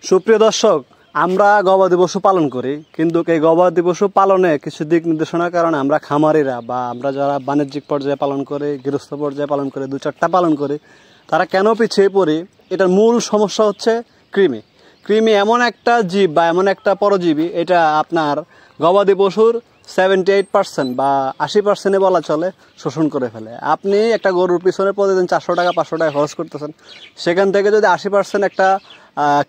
সুপ্রিয় দর্শক, আমরা গবাদি পশু পালন করি, কিন্তু এই গবাদি পশু পালনে কিছু দিক নির্দেশনার কারণে আমরা খামারিরা বা আমরা যারা বাণিজ্যিক পর্যায়ে পালন করি, গৃহস্থ পর্যায়ে পালন করি, 2-4টা পালন করি, তারা কেন পিছিয়ে পড়ি? এটার মূল সমস্যা হচ্ছে কৃমি। কৃমি এমন একটা জীব বা এমন একটা পরজীবী, এটা আপনার গবাদি পশুর 78% বা 80% বলা চলে শোষণ করে ফেলে। আপনি একটা গরুর পিছনে প্রতিদিন 400 টাকা 500 টাকা খরচ করতেছেন, সেখান থেকে যদি 80% একটা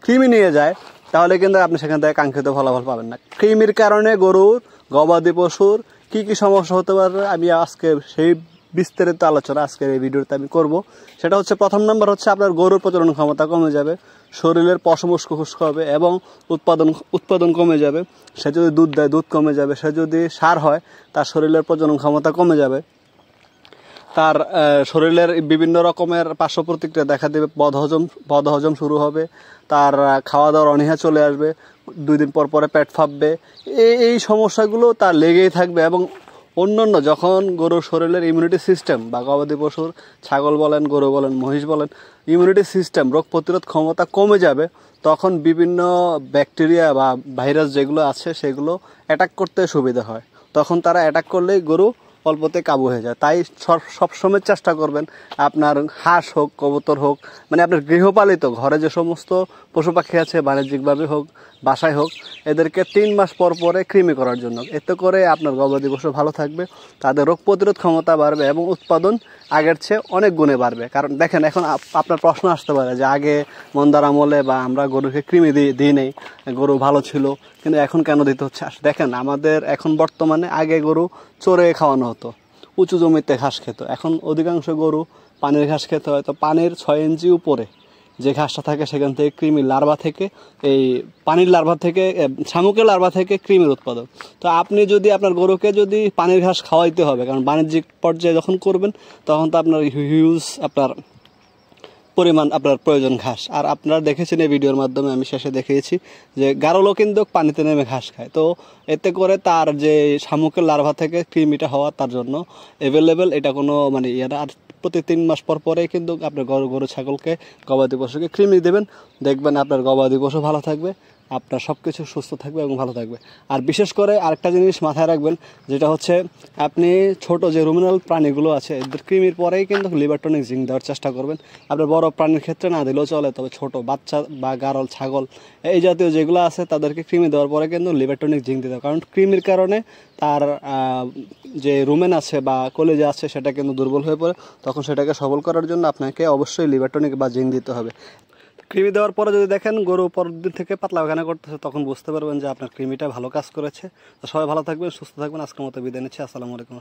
কৃমি নিয়ে যায়, তাহলে কিন্তু আপনি সেখান থেকে কাঙ্ক্ষিত ফলাফল পাবেন না। কৃমির কারণে গরুর, গবাদি পশুর কি কি সমস্যা হতে পারে, আমি আজকে সেই বিস্তারিত আলোচনা আজকের এই ভিডিওতে আমি করব। সেটা হচ্ছে, প্রথম নম্বর হচ্ছে আপনার গরুর প্রজনন ক্ষমতা কমে যাবে, শরীরের পশম উস্কো খুস্কো হবে এবং উৎপাদন কমে যাবে। সে যদি দুধ দেয়, দুধ কমে যাবে। সে যদি ষাঁড় হয়, তার শরীরের প্রজনন ক্ষমতা কমে যাবে। তার শরীরের বিভিন্ন রকমের পার্শ্ব প্রতিক্রিয়া দেখা দেবে, বদহজম শুরু হবে, তার খাওয়া দাওয়ার অনীহা চলে আসবে, 2 দিন পর পরে পেট ফাঁপবে। এই সমস্যাগুলো তার লেগেই থাকবে। এবং অন্যান্য যখন গরুর শরীরের ইমিউনিটি সিস্টেম বা গবাদি পশুর, ছাগল বলেন, গরু বলেন, মহিষ বলেন, ইমিউনিটি সিস্টেম, রোগ প্রতিরোধ ক্ষমতা কমে যাবে, তখন বিভিন্ন ব্যাকটেরিয়া বা ভাইরাস যেগুলো আছে সেগুলো অ্যাটাক করতে সুবিধা হয়। তখন তারা অ্যাটাক করলেই গরু অল্পতে কাবু হয়ে যায়। তাই সবসময় চেষ্টা করবেন, আপনার হাঁস হোক, কবুতর হোক, মানে আপনার গৃহপালিত ঘরে যে সমস্ত পশু পাখি আছে, বাণিজ্যিকভাবে হোক, বাসায় হোক, এদেরকে 3 মাস পর পরে কৃমি করার জন্য। এতে করে আপনার গবাদি পশু ভালো থাকবে, তাদের রোগ প্রতিরোধ ক্ষমতা বাড়বে এবং উৎপাদন আগের চেয়ে অনেক গুণে বাড়বে। কারণ দেখেন, এখন আপনার প্রশ্ন আসতে পারে যে আগে মন্দার আমলে বা আমরা গরুকে কৃমি দিই নেই, গরু ভালো ছিল, কিন্তু এখন কেন দিতে হচ্ছে? দেখেন, আমাদের এখন বর্তমানে, আগে গরু চড়ে খাওয়ানো হতো, উঁচু জমিতে ঘাস খেত। এখন অধিকাংশ গরু পানির ঘাস খেতে হয়, তো পানির 6 ইঞ্চি উপরে যে ঘাসটা থাকে, সেখান থেকে কৃমির লার্ভা থেকে, এই পানির লার্ভা থেকে, শামুকের লার্ভা থেকে কৃমির উৎপাদন। তো আপনি যদি আপনার গরুকে যদি পানির ঘাস খাওয়াইতে হবে, কারণ বাণিজ্যিক পর্যায়ে যখন করবেন, তখন তো আপনার হিউজ পরিমাণ আপনার প্রয়োজন ঘাস। আর আপনারা দেখেছেন এই ভিডিওর মাধ্যমে, আমি শেষে দেখিয়েছি যে গারলও কিন্তু পানিতে নেমে ঘাস খায়। তো এতে করে তার যে শামুকের লার্ভা থেকে কৃমিটা হওয়া তার জন্য অ্যাভেলেবেল, এটা কোনো আর প্রতি 3 মাস পর পরেই কিন্তু আপনার গরু ছাগলকে, গবাদি পশুকে কৃমি দেবেন। দেখবেন আপনার গবাদি পশু ভালো থাকবে, আপনার সব কিছু সুস্থ থাকবে এবং ভালো থাকবে। আর বিশেষ করে আরেকটা জিনিস মাথায় রাখবেন, যেটা হচ্ছে, আপনি ছোট যে রুমিনাল প্রাণীগুলো আছে, এদের কৃমির পরেই কিন্তু লিভার টনিক জিঙ্ক দেওয়ার চেষ্টা করবেন। আপনার বড় প্রাণীর ক্ষেত্রে না দিলেও চলে, তবে ছোট বাচ্চা বা গারল, ছাগল, এই জাতীয় যেগুলো আছে, তাদেরকে কৃমি দেওয়ার পরে কিন্তু লিভার টনিক জিঙ্ক দিতে হবে। কারণ কৃমির কারণে তার যে রুমেন আছে বা কলেজা আছে, সেটা কিন্তু দুর্বল হয়ে পড়ে। তখন সেটাকে সবল করার জন্য আপনাকে অবশ্যই লিভার টনিক বা জিঙ্ক দিতে হবে। কৃমি দেওয়ার পরে যদি দেখেন গরু পরের দিন থেকে পাতলা পায়খানা করতেছে, তখন বুঝতে পারবেন যে আপনার কৃমিটা ভালো কাজ করেছে। তো সবাই ভালো থাকবেন, সুস্থ থাকবেন। আজকের মতো বিদায় নিচ্ছি। আসসালামু আলাইকুম।